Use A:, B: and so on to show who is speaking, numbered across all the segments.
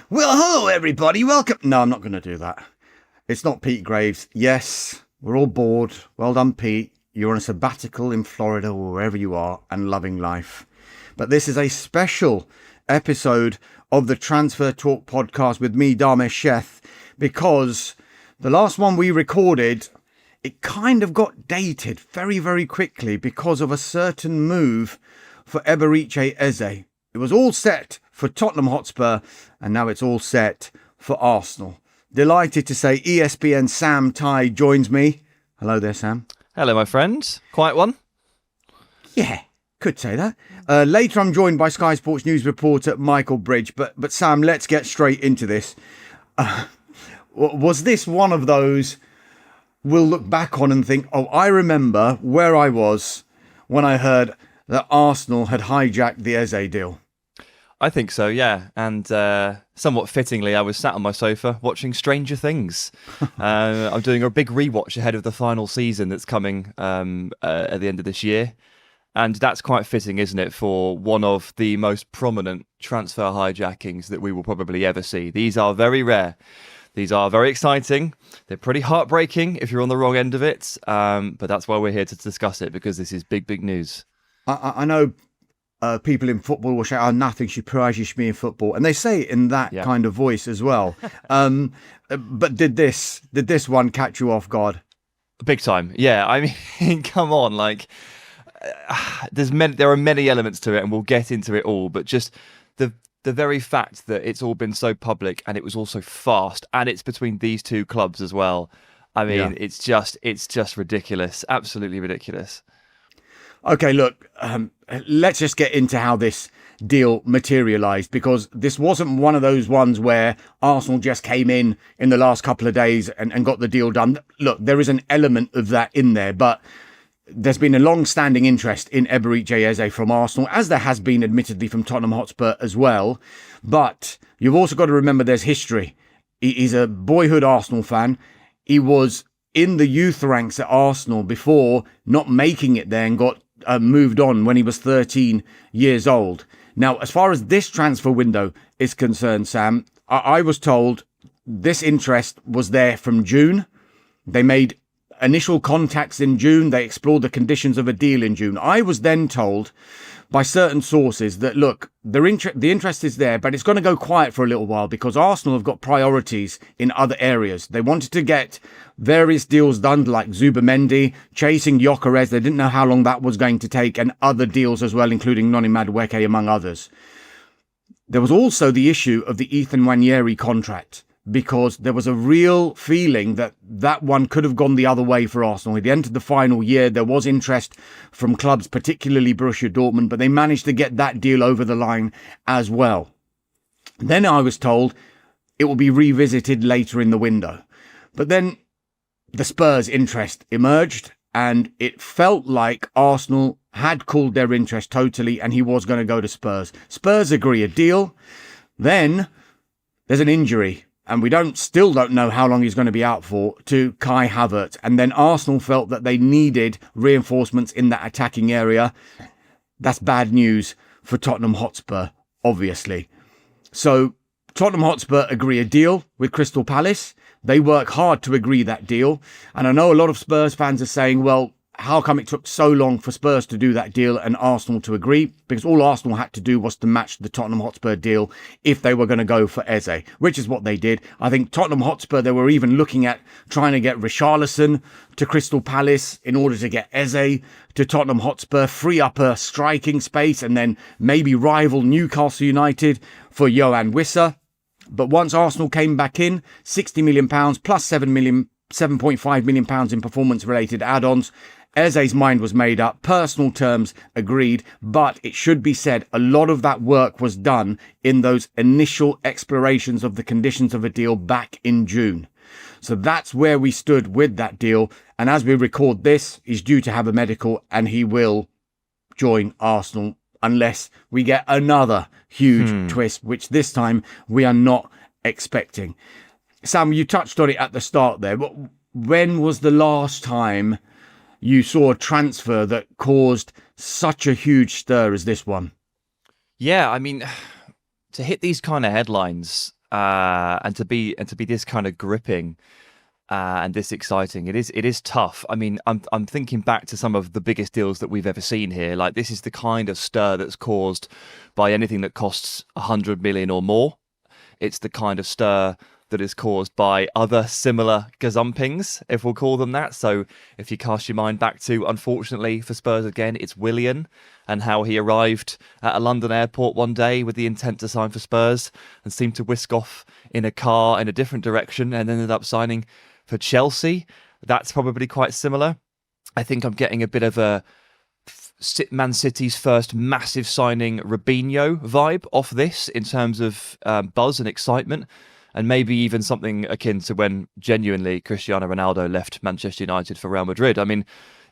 A: Well, hello, everybody. Welcome. No, I'm not going to do that. It's not Pete Graves. Yes, we're all bored. Well done, Pete. You're on a sabbatical in Florida or wherever you are and loving life. But this is a special episode of the Transfer Talk podcast with me, Dharmesh Sheth, because the last one we recorded, it kind of got dated very, very quickly because of a certain move for Eberechi Eze. It was all set for Tottenham Hotspur, and now it's all set for Arsenal. Delighted to say ESPN Sam Ty joins me. Hello there, Sam.
B: Hello, my friend. Quiet one?
A: Yeah, could say that. Later, I'm joined by Sky Sports News reporter Michael Bridge. But Sam, let's get straight into this. Was this one of those we'll look back on and think, oh, I remember where I was when I heard that Arsenal had hijacked the Eze deal?
B: I think so, yeah. And somewhat fittingly, I was sat on my sofa watching Stranger Things. I'm doing a big rewatch ahead of the final season that's coming at the end of this year. And that's quite fitting, isn't it, for one of the most prominent transfer hijackings that we will probably ever see. These are very rare. These are very exciting. They're pretty heartbreaking if you're on the wrong end of it. But that's why we're here to discuss it, because this is big, big news.
A: I know people in football will shout, "Oh, nothing surprises me in football," and they say it in that kind of voice as well. But did this one catch you off guard?
B: Big time, yeah. I mean, come on, like there are many elements to it, and we'll get into it all. But just the very fact that it's all been so public and it was also fast, and it's between these two clubs as well. I mean, it's just ridiculous, absolutely ridiculous.
A: Okay, look, let's just get into how this deal materialised, because this wasn't one of those ones where Arsenal just came in the last couple of days and got the deal done. Look, there is an element of that in there, but there's been a long-standing interest in Eberechi Eze from Arsenal, as there has been admittedly from Tottenham Hotspur as well. But you've also got to remember there's history. He's a boyhood Arsenal fan. He was in the youth ranks at Arsenal before not making it there and got moved on when he was 13 years old. Now, as far as this transfer window is concerned, Sam, I was told this interest was there from June. They made initial contacts in June. They explored the conditions of a deal in June. I was then told by certain sources that, look, the interest is there, but it's going to go quiet for a little while because Arsenal have got priorities in other areas. They wanted to get various deals done, like Zubimendi, chasing Gyökeres. They didn't know how long that was going to take, and other deals as well, including Noni Madueke, among others. There was also the issue of the Ethan Nwaneri contract, because there was a real feeling that that one could have gone the other way for Arsenal. At the end of the final year, there was interest from clubs, particularly Borussia Dortmund, but they managed to get that deal over the line as well. Then I was told it will be revisited later in the window. But then the Spurs interest emerged, and it felt like Arsenal had cooled their interest totally, and he was going to go to Spurs. Spurs agree a deal. Then there's an injury, and we still don't know how long he's going to be out for, to Kai Havertz. And then Arsenal felt that they needed reinforcements in that attacking area. That's bad news for Tottenham Hotspur, obviously. So Tottenham Hotspur agree a deal with Crystal Palace. They work hard to agree that deal. And I know a lot of Spurs fans are saying, well, how come it took so long for Spurs to do that deal and Arsenal to agree? Because all Arsenal had to do was to match the Tottenham Hotspur deal if they were going to go for Eze, which is what they did. I think Tottenham Hotspur, they were even looking at trying to get Richarlison to Crystal Palace in order to get Eze to Tottenham Hotspur, free up a striking space, and then maybe rival Newcastle United for Yohan Wissa. But once Arsenal came back in, £60 million plus £7.5 million in performance-related add-ons, Eze's mind was made up, personal terms agreed, but it should be said a lot of that work was done in those initial explorations of the conditions of a deal back in June. So that's where we stood with that deal. And as we record this, he's due to have a medical and he will join Arsenal unless we get another huge twist, which this time we are not expecting. Sam, you touched on it at the start there, but when was the last time you saw a transfer that caused such a huge stir as this one?
B: Yeah, I mean, to hit these kind of headlines and to be this kind of gripping and this exciting. It is tough. I mean, I'm thinking back to some of the biggest deals that we've ever seen here. Like, this is the kind of stir that's caused by anything that costs 100 million or more. It's the kind of stir that is caused by other similar gazumpings, if we'll call them that. So if you cast your mind back to, unfortunately for Spurs again, it's Willian and how he arrived at a London airport one day with the intent to sign for Spurs and seemed to whisk off in a car in a different direction and ended up signing for Chelsea. That's probably quite similar. I think I'm getting a bit of a Man City's first massive signing Robinho vibe off this in terms of buzz and excitement, and maybe even something akin to when genuinely Cristiano Ronaldo left Manchester United for Real Madrid. I mean,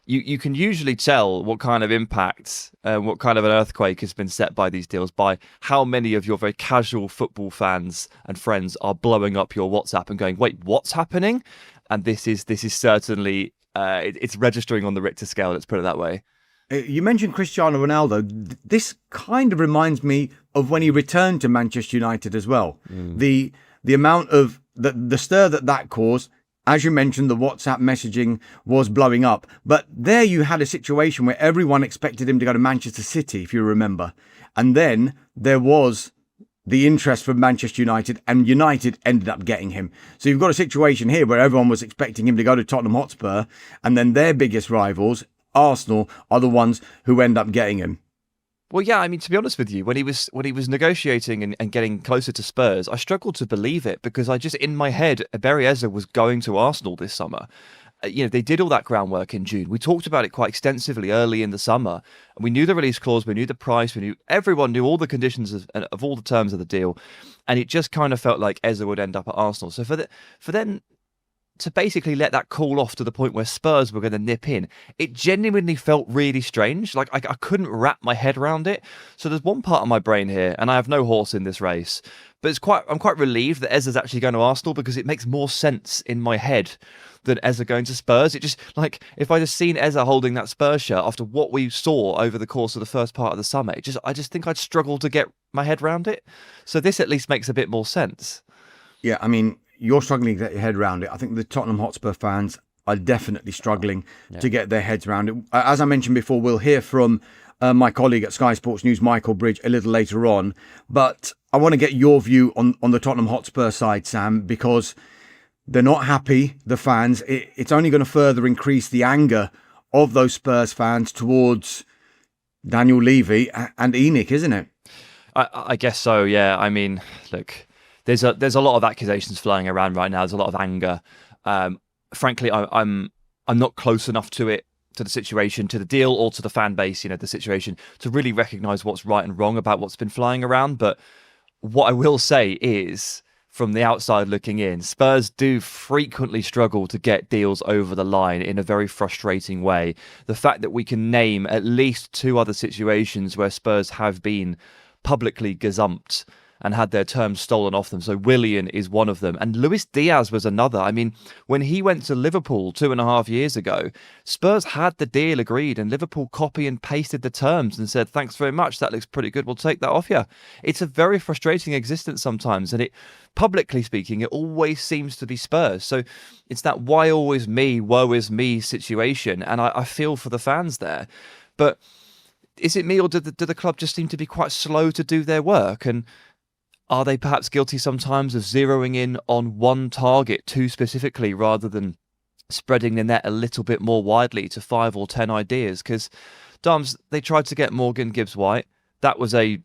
B: you can usually tell what kind of impact, what kind of an earthquake has been set by these deals by how many of your very casual football fans and friends are blowing up your WhatsApp and going, wait, what's happening? And this is certainly, it's registering on the Richter scale, let's put it that way.
A: You mentioned Cristiano Ronaldo. This kind of reminds me of when he returned to Manchester United as well. The amount of the stir that caused, as you mentioned, the WhatsApp messaging was blowing up. But there you had a situation where everyone expected him to go to Manchester City, if you remember. And then there was the interest from Manchester United, and United ended up getting him. So you've got a situation here where everyone was expecting him to go to Tottenham Hotspur, and then their biggest rivals, Arsenal, are the ones who end up getting him.
B: Well, yeah, I mean, to be honest with you, when he was negotiating and getting closer to Spurs, I struggled to believe it because I just, in my head, Eberechi Eze was going to Arsenal this summer. They did all that groundwork in June. We talked about it quite extensively early in the summer. And we knew the release clause, we knew the price, everyone knew all the conditions of all the terms of the deal. And it just kind of felt like Eze would end up at Arsenal. So for them to basically let that cool off to the point where Spurs were going to nip in, it genuinely felt really strange. Like, I couldn't wrap my head around it. So there's one part of my brain here, and I have no horse in this race, but I'm quite relieved that Eze's actually going to Arsenal because it makes more sense in my head than Eze going to Spurs. It just, like, if I just seen Eze holding that Spurs shirt after what we saw over the course of the first part of the summer, I just think I'd struggle to get my head around it. So this at least makes a bit more sense.
A: Yeah, I mean, you're struggling to get your head around it. I think the Tottenham Hotspur fans are definitely struggling to get their heads around it. As I mentioned before, we'll hear from my colleague at Sky Sports News, Michael Bridge, a little later on. But I want to get your view on the Tottenham Hotspur side, Sam, because they're not happy, the fans. It's only going to further increase the anger of those Spurs fans towards Daniel Levy and ENIC, isn't it?
B: I guess so, yeah. I mean, look, there's a lot of accusations flying around right now. There's a lot of anger. Frankly, I'm not close enough to the situation, to the deal, or to the fan base, the situation, to really recognise what's right and wrong about what's been flying around. But what I will say is, from the outside looking in, Spurs do frequently struggle to get deals over the line in a very frustrating way. The fact that we can name at least 2 other situations where Spurs have been publicly gazumped and had their terms stolen off them. So Willian is one of them. And Luis Diaz was another. I mean, when he went to Liverpool 2.5 years ago, Spurs had the deal agreed and Liverpool copy and pasted the terms and said, thanks very much, that looks pretty good, we'll take that off you. It's a very frustrating existence sometimes. And it, publicly speaking, it always seems to be Spurs. So it's that why always me, woe is me situation. And I feel for the fans there. But is it me, or do the club just seem to be quite slow to do their work? And are they perhaps guilty sometimes of zeroing in on one target too specifically rather than spreading the net a little bit more widely to 5 or 10 ideas? Because, Dams, they tried to get Morgan Gibbs-White. That was a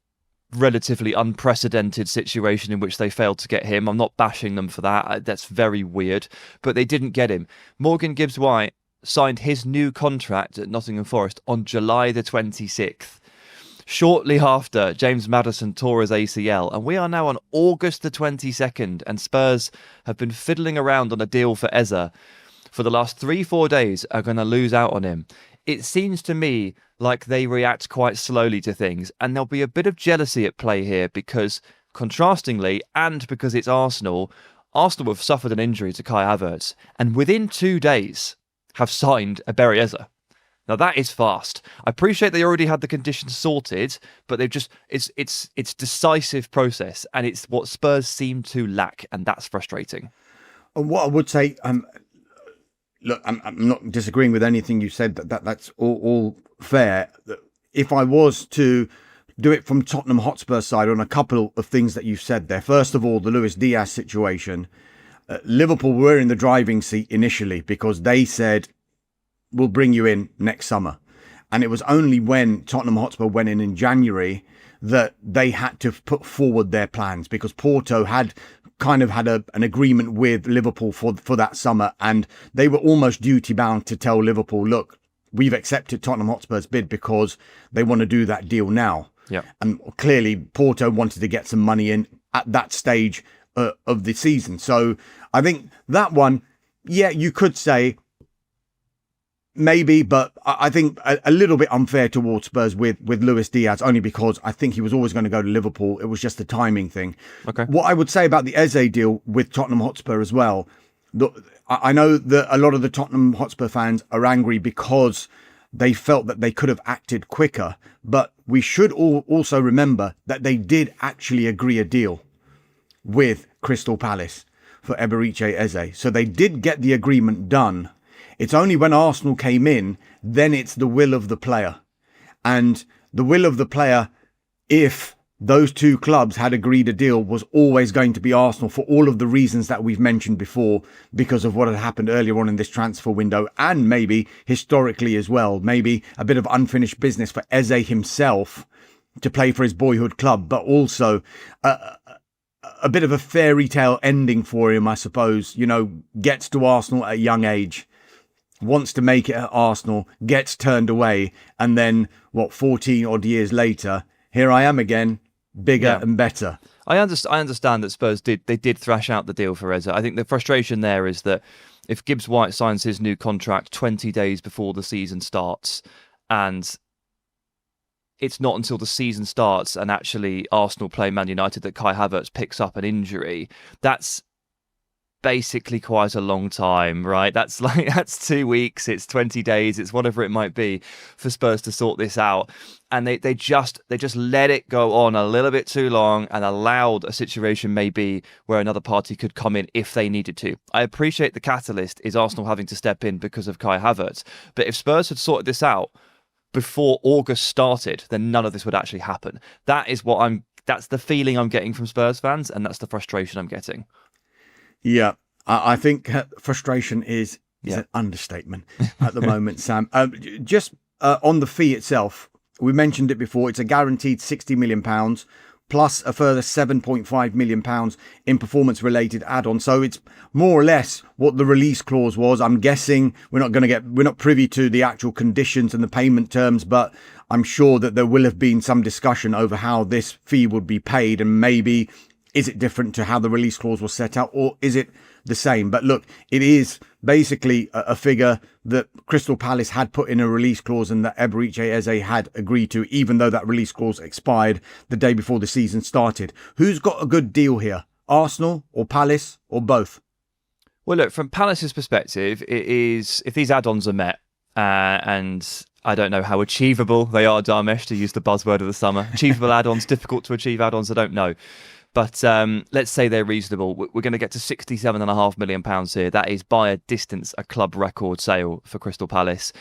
B: relatively unprecedented situation in which they failed to get him. I'm not bashing them for that. That's very weird. But they didn't get him. Morgan Gibbs-White signed his new contract at Nottingham Forest on July the 26th. Shortly after, James Maddison tore his ACL, and we are now on August the 22nd, and Spurs have been fiddling around on a deal for Eze for the last 3-4 days, are going to lose out on him. It seems to me like they react quite slowly to things, and there'll be a bit of jealousy at play here because, contrastingly, and because it's Arsenal have suffered an injury to Kai Havertz, and within 2 days have signed Eberechi Eze. Now that is fast. I appreciate they already had the conditions sorted, but they've just it's decisive process, and it's what Spurs seem to lack, and that's frustrating.
A: And what I would say, look, I'm not disagreeing with anything you said. That's all fair. If I was to do it from Tottenham Hotspur side on a couple of things that you've said there. First of all, the Luis Diaz situation. Liverpool were in the driving seat initially because they said, we'll bring you in next summer. And it was only when Tottenham Hotspur went in January that they had to put forward their plans, because Porto had kind of had an agreement with Liverpool for that summer, and they were almost duty bound to tell Liverpool, look, we've accepted Tottenham Hotspur's bid because they want to do that deal now.
B: Yeah.
A: And clearly Porto wanted to get some money in at that stage of the season. So I think that one, yeah, you could say maybe, but I think a little bit unfair towards Spurs with Luis Diaz, only because I think he was always going to go to Liverpool. It was just a timing thing.
B: Okay.
A: What I would say about the Eze deal with Tottenham Hotspur as well, I know that a lot of the Tottenham Hotspur fans are angry because they felt that they could have acted quicker, but we should also remember that they did actually agree a deal with Crystal Palace for Eberechi Eze. So they did get the agreement done. It's only when Arsenal came in, then it's the will of the player. And the will of the player, if those two clubs had agreed a deal, was always going to be Arsenal, for all of the reasons that we've mentioned before, because of what had happened earlier on in this transfer window, and maybe historically as well. Maybe a bit of unfinished business for Eze himself to play for his boyhood club, but also a bit of a fairy tale ending for him, I suppose. You know, gets to Arsenal at a young age, wants to make it at Arsenal, gets turned away, and then, 14 odd years later, here I am again, bigger and better.
B: I understand that Spurs did thrash out the deal for Eze. I think the frustration there is that if Gibbs White signs his new contract 20 days before the season starts, and it's not until the season starts and actually Arsenal play Man United that Kai Havertz picks up an injury, that's basically quite a long time, right? That's 2 weeks, it's 20 days, it's whatever it might be for Spurs to sort this out. And they just let it go on a little bit too long and allowed a situation maybe where another party could come in if they needed to. I appreciate the catalyst is Arsenal having to step in because of Kai Havertz, but if Spurs had sorted this out before August started, then none of this would actually happen. That's the feeling I'm getting from Spurs fans, and that's the frustration I'm getting.
A: Yeah, I think frustration is an understatement at the moment, Sam. Just on the fee itself, we mentioned it before, it's a guaranteed £60 million plus a further £7.5 million in performance-related add-ons. So it's more or less what the release clause was. I'm guessing we're not privy to the actual conditions and the payment terms, but I'm sure that there will have been some discussion over how this fee would be paid, and maybe is it different to how the release clause was set out, or is it the same? But look, it is basically a figure that Crystal Palace had put in a release clause and that Eberechi Eze had agreed to, even though that release clause expired the day before the season started. Who's got a good deal here? Arsenal or Palace or both?
B: Well, look, from Palace's perspective, it is, if these add-ons are met, and I don't know how achievable they are, Dharmesh, to use the buzzword of the summer. Achievable add-ons, difficult to achieve add-ons, I don't know. But let's say they're reasonable. We're going to get to £67.5 million here. That is by a distance a club record sale for Crystal Palace.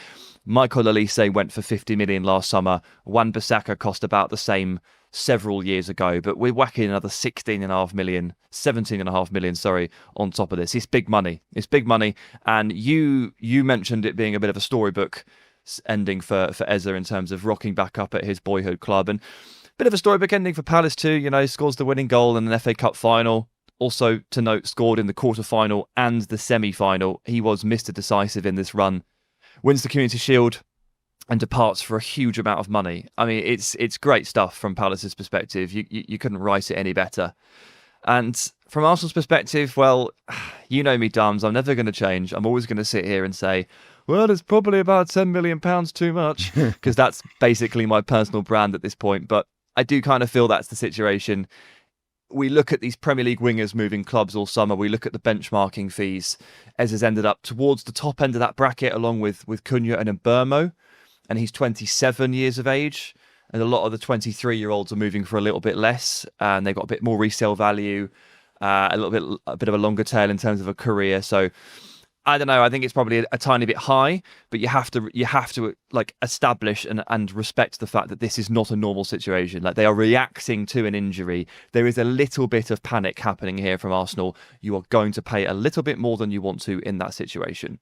B: Michael Olise went for 50 million last summer. Wan-Bissaka cost about the same several years ago, but we're whacking another 17.5 million, on top of this. It's big money. It's big money. And you mentioned it being a bit of a storybook ending for Eze in terms of rocking back up at his boyhood club. And bit of a storybook ending for Palace too. You know, scores the winning goal in an FA Cup final. Also, to note, scored in the quarter-final and the semi-final. He was Mr. Decisive in this run. Wins the Community Shield and departs for a huge amount of money. I mean, it's great stuff from Palace's perspective. You couldn't write it any better. And from Arsenal's perspective, well, you know me, Dums. I'm never going to change. I'm always going to sit here and say, well, it's probably about £10 million too much, because that's basically my personal brand at this point. But I do kind of feel that's the situation. We look at these Premier League wingers moving clubs all summer. We look at the benchmarking fees. Eze's ended up towards the top end of that bracket, along with Cunha and Mbeumo. and he's 27 years of age. And a lot of the 23-year-olds are moving for a little bit less, and they've got a bit more resale value, a bit of a longer tail in terms of a career. So I don't know. I think it's probably a tiny bit high, but you have to like establish and respect the fact that this is not a normal situation. Like, they are reacting to an injury. There is a little bit of panic happening here from Arsenal. You are going to pay a little bit more than you want to in that situation.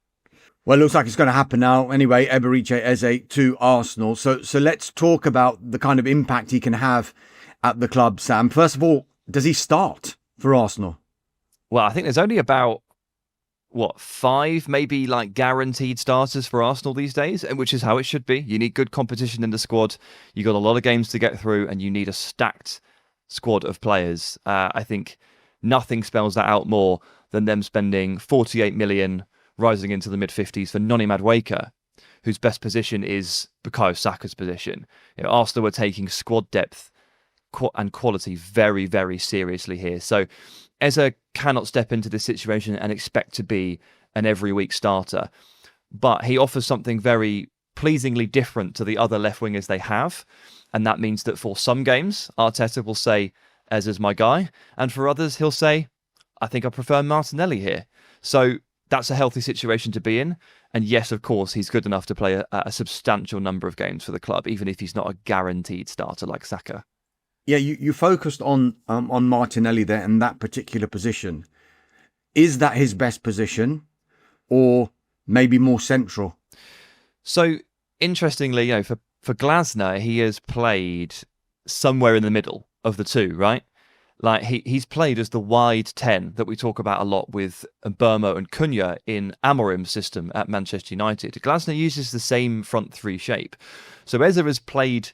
A: Well, it looks like it's going to happen now. Anyway, Eberechi Eze to Arsenal. So let's talk about the kind of impact he can have at the club, Sam. First of all, does he start for Arsenal?
B: Well, I think there's only about, 5 maybe like guaranteed starters for Arsenal these days, which is how it should be. You need good competition in the squad. You got a lot of games to get through, and you need a stacked squad of players. I think nothing spells that out more than them spending 48 million rising into the mid-50s for Noni Madueke, whose best position is Bukayo Saka's position. Arsenal were taking squad depth and quality very, very seriously here. So Eze cannot step into this situation and expect to be an every week starter. But he offers something very pleasingly different to the other left wingers they have. And that means that for some games, Arteta will say, Eze's my guy. And for others, he'll say, I think I prefer Martinelli here. So that's a healthy situation to be in. And yes, of course, he's good enough to play a substantial number of games for the club, even if he's not a guaranteed starter like Saka.
A: Yeah, you focused on Martinelli there in that particular position. Is that his best position, or maybe more central?
B: So interestingly, for Glasner, he has played somewhere in the middle of the two, right? Like, he's played as the wide 10 that we talk about a lot with Burmo and Cunha in Amorim's system at Manchester United. Glasner uses the same front three shape. So Eze has played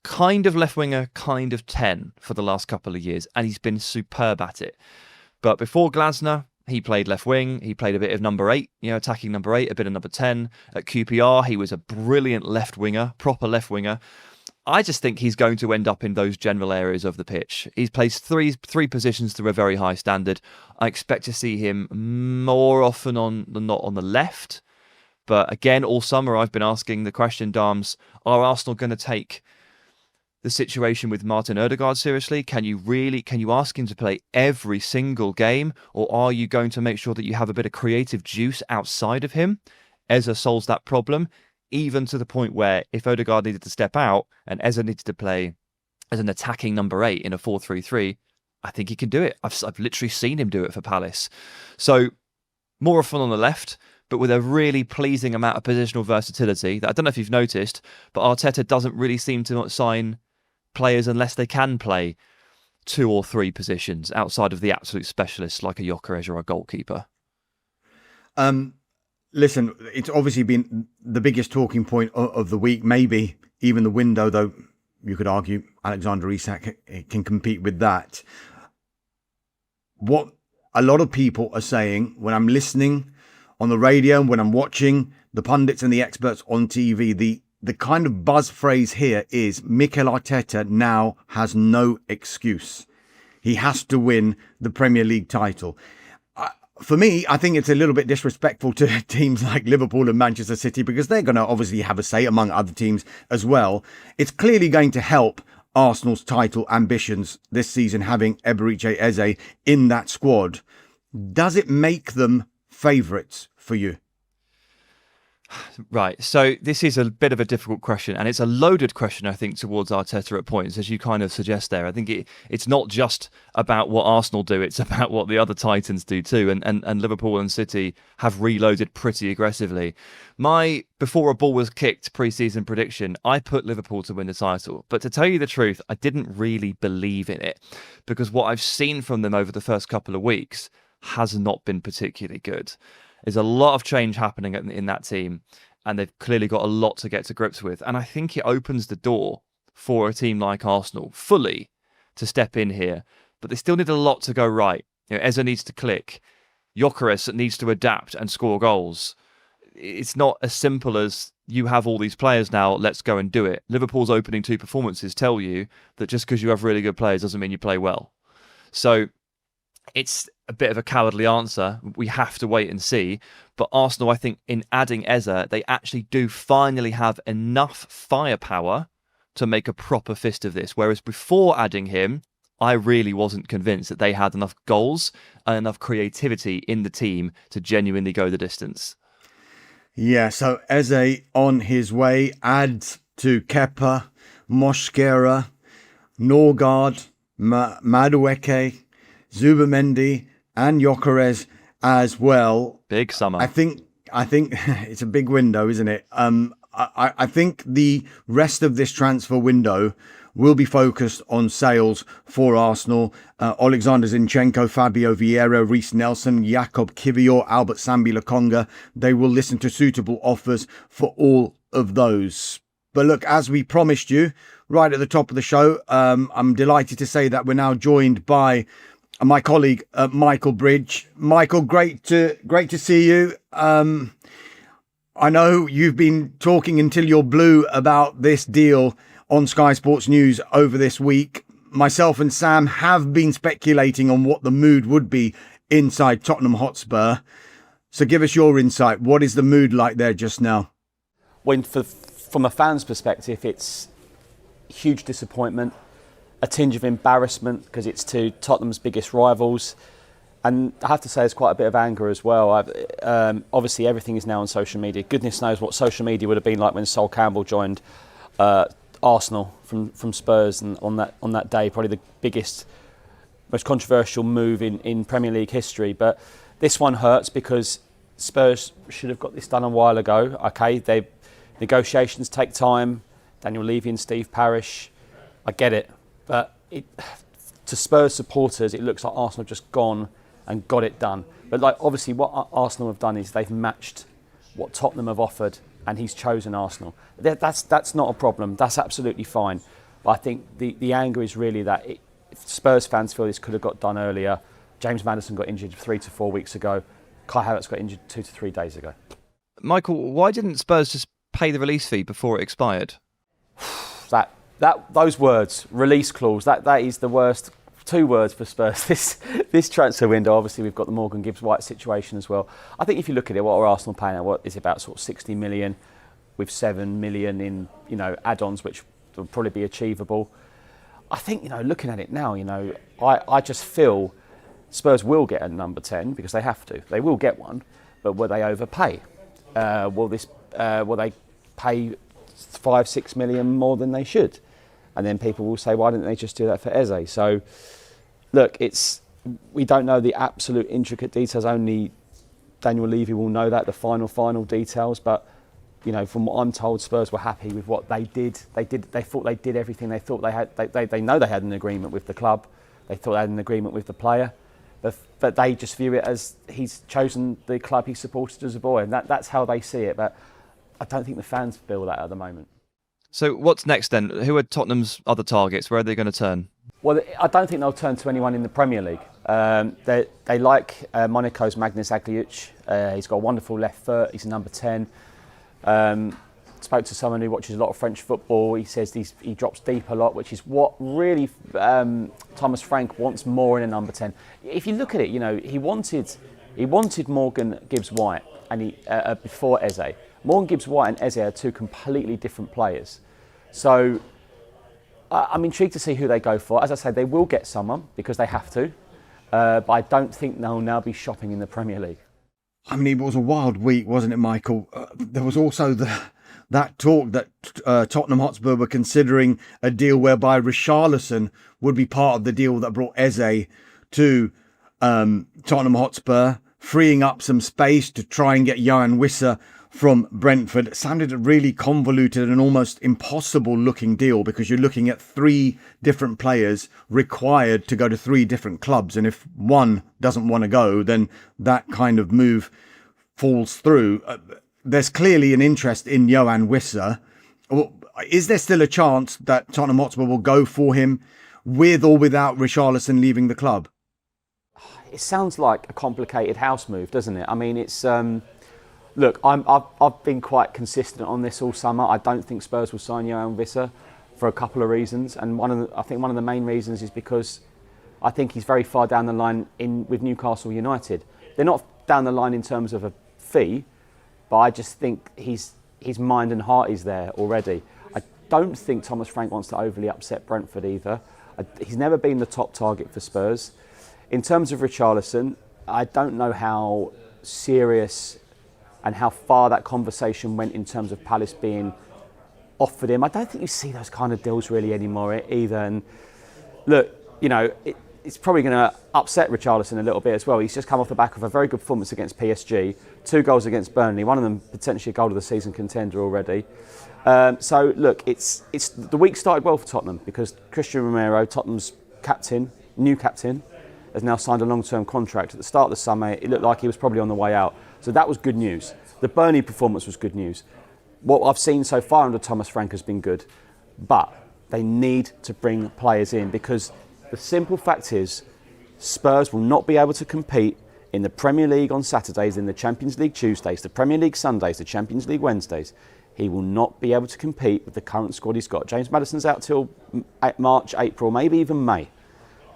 B: kind of left winger, kind of 10 for the last couple of years, and he's been superb at it. But before Glasner, he played left wing. He played a bit of number 8, attacking number 8, a bit of number 10. At QPR, he was a brilliant left winger, proper left winger. I just think he's going to end up in those general areas of the pitch. He's plays three positions to a very high standard. I expect to see him more often than not on the left. But again, all summer I've been asking the question, Darms, are Arsenal going to take the situation with Martin Ødegaard seriously? Can you ask him to play every single game? Or are you going to make sure that you have a bit of creative juice outside of him? Eze solves that problem, even to the point where if Ødegaard needed to step out and Eze needed to play as an attacking number 8 in a 4-3-3, I think he can do it. I've literally seen him do it for Palace. So more often on the left, but with a really pleasing amount of positional versatility that I don't know if you've noticed, but Arteta doesn't really seem to sign players unless they can play 2 or 3 positions outside of the absolute specialists like a Gyökeres or a goalkeeper.
A: Listen, it's obviously been the biggest talking point of the week, maybe even the window, though you could argue Alexander Isak can compete with that. What a lot of people are saying when I'm listening on the radio and when I'm watching the pundits and the experts on TV, the kind of buzz phrase here is Mikel Arteta now has no excuse. He has to win the Premier League title. For me, I think it's a little bit disrespectful to teams like Liverpool and Manchester City because they're going to obviously have a say among other teams as well. It's clearly going to help Arsenal's title ambitions this season having Eberechi Eze in that squad. Does it make them favourites for you?
B: Right, so this is a bit of a difficult question, and it's a loaded question, I think, towards Arteta at points, as you kind of suggest there. I think it's not just about what Arsenal do, it's about what the other Titans do too, and Liverpool and City have reloaded pretty aggressively. My before a ball was kicked pre-season prediction, I put Liverpool to win the title, but to tell you the truth, I didn't really believe in it, because what I've seen from them over the first couple of weeks has not been particularly good. There's a lot of change happening in that team, and they've clearly got a lot to get to grips with. And I think it opens the door for a team like Arsenal fully to step in here. But they still need a lot to go right. Eze needs to click. Gyökeres needs to adapt and score goals. It's not as simple as you have all these players now, let's go and do it. Liverpool's opening 2 performances tell you that just because you have really good players doesn't mean you play well. So it's a bit of a cowardly answer. We have to wait and see. But Arsenal, I think, in adding Eze, they actually do finally have enough firepower to make a proper fist of this. Whereas before adding him, I really wasn't convinced that they had enough goals and enough creativity in the team to genuinely go the distance.
A: Yeah, so Eze on his way, adds to Kepa, Mosquera, Norgard, Madueke, Zubamendi, and Gyökeres as well.
B: Big summer.
A: I think it's a big window, isn't it? I think the rest of this transfer window will be focused on sales for Arsenal. Alexander Zinchenko, Fabio Vieira, Reece Nelson, Jakob Kivior, Albert Sambi Lokonga. They will listen to suitable offers for all of those. But look, as we promised you right at the top of the show, I'm delighted to say that we're now joined by my colleague, Michael Bridge. Michael, great to see you. I know you've been talking until you're blue about this deal on Sky Sports News over this week. Myself and Sam have been speculating on what the mood would be inside Tottenham Hotspur. So give us your insight. What is the mood like there just now?
C: From a fan's perspective, it's huge disappointment, a tinge of embarrassment because it's to Tottenham's biggest rivals. And I have to say there's quite a bit of anger as well. Obviously, everything is now on social media. Goodness knows what social media would have been like when Sol Campbell joined Arsenal from Spurs, and on that day, probably the biggest, most controversial move in Premier League history. But this one hurts because Spurs should have got this done a while ago. Okay, negotiations take time. Daniel Levy and Steve Parish, I get it, but to Spurs supporters, it looks like Arsenal have just gone and got it done. But obviously, what Arsenal have done is they've matched what Tottenham have offered, and he's chosen Arsenal. That's not a problem. That's absolutely fine. But I think the anger is really that if Spurs fans feel this could have got done earlier. James Maddison got injured 3 to 4 weeks ago. Kai Havertz got injured 2 to 3 days ago.
B: Michael, why didn't Spurs just pay the release fee before it expired?
C: Those words, release clause, that is the worst 2 words for Spurs this transfer window. Obviously, we've got the Morgan Gibbs-White situation as well. I think if you look at it, what are Arsenal paying now? What is it, about sort of 60 million with 7 million in add-ons, which will probably be achievable. I think looking at it now, I just feel Spurs will get a number 10 because they have to. They will get one, but will they overpay? Will they pay 5-6 million more than they should? And then people will say, why didn't they just do that for Eze? So, look, we don't know the absolute intricate details. Only Daniel Levy will know that, the final details. But, from what I'm told, Spurs were happy with what they did. They thought they did everything. They thought they had. They know they had an agreement with the club. They thought they had an agreement with the player. But they just view it as he's chosen the club he supported as a boy, and that's how they see it. But I don't think the fans feel that at the moment.
B: So what's next then? Who are Tottenham's other targets? Where are they going to turn?
C: Well, I don't think they'll turn to anyone in the Premier League. They like Monaco's Magnus Agliuc. He's got a wonderful left foot. He's a number 10. Spoke to someone who watches a lot of French football. He says he drops deep a lot, which is what really Thomas Frank wants more in a number 10. If you look at it, he wanted Morgan Gibbs-White and before Eze. Morgan Gibbs-White and Eze are 2 completely different players. So I'm intrigued to see who they go for. As I say, they will get someone because they have to. But I don't think they'll now be shopping in the Premier League.
A: I mean, it was a wild week, wasn't it, Michael? There was also that talk that Tottenham Hotspur were considering a deal whereby Richarlison would be part of the deal that brought Eze to Tottenham Hotspur, freeing up some space to try and get Yohan Wissa from Brentford. It sounded a really convoluted and almost impossible looking deal because you're looking at 3 different players required to go to 3 different clubs. And if one doesn't want to go, then that kind of move falls through. There's clearly an interest in Yohan Wissa. Is there still a chance that Tottenham Hotspur will go for him with or without Richarlison leaving the club?
C: It sounds like a complicated house move, doesn't it? I mean, it's... Look, I've been quite consistent on this all summer. I don't think Spurs will sign Yohan Wissa for a couple of reasons, and I think one of the main reasons is because I think he's very far down the line with Newcastle United. They're not down the line in terms of a fee, but I just think his mind and heart is there already. I don't think Thomas Frank wants to overly upset Brentford either. He's never been the top target for Spurs. In terms of Richarlison, I don't know how serious and how far that conversation went in terms of Palace being offered him. I don't think you see those kind of deals really anymore either. And look, you know, it's probably going to upset Richarlison a little bit as well. He's just come off the back of a very good performance against PSG, 2 goals against Burnley, one of them potentially a goal of the season contender already. So look, it's the week started well for Tottenham because Christian Romero, Tottenham's captain, new captain, has now signed a long-term contract. At the start of the summer, it looked like he was probably on the way out. So that was good news. The Burnley performance was good news. What I've seen so far under Thomas Frank has been good. But they need to bring players in because the simple fact is Spurs will not be able to compete in the Premier League on Saturdays, in the Champions League Tuesdays, the Premier League Sundays, the Champions League Wednesdays. He will not be able to compete with the current squad he's got. James Maddison's out till March, April, maybe even May.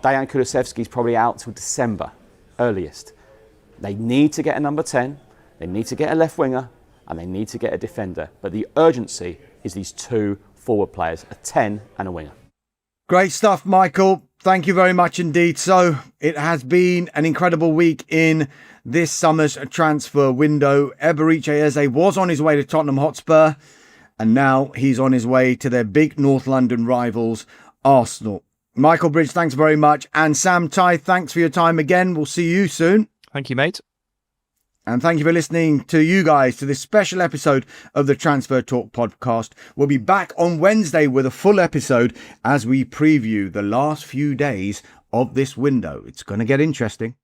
C: Dejan Kulusevski's probably out till December, earliest. They need to get a number 10, they need to get a left winger, and they need to get a defender. But the urgency is these 2 forward players, a 10 and a winger.
A: Great stuff, Michael. Thank you very much indeed. So it has been an incredible week in this summer's transfer window. Eberechi Eze was on his way to Tottenham Hotspur, and now he's on his way to their big North London rivals, Arsenal. Michael Bridge, thanks very much. And Sam Tighe, thanks for your time again. We'll see you soon.
B: Thank you, mate.
A: And thank you for listening to you guys to this special episode of the Transfer Talk podcast. We'll be back on Wednesday with a full episode as we preview the last few days of this window. It's going to get interesting.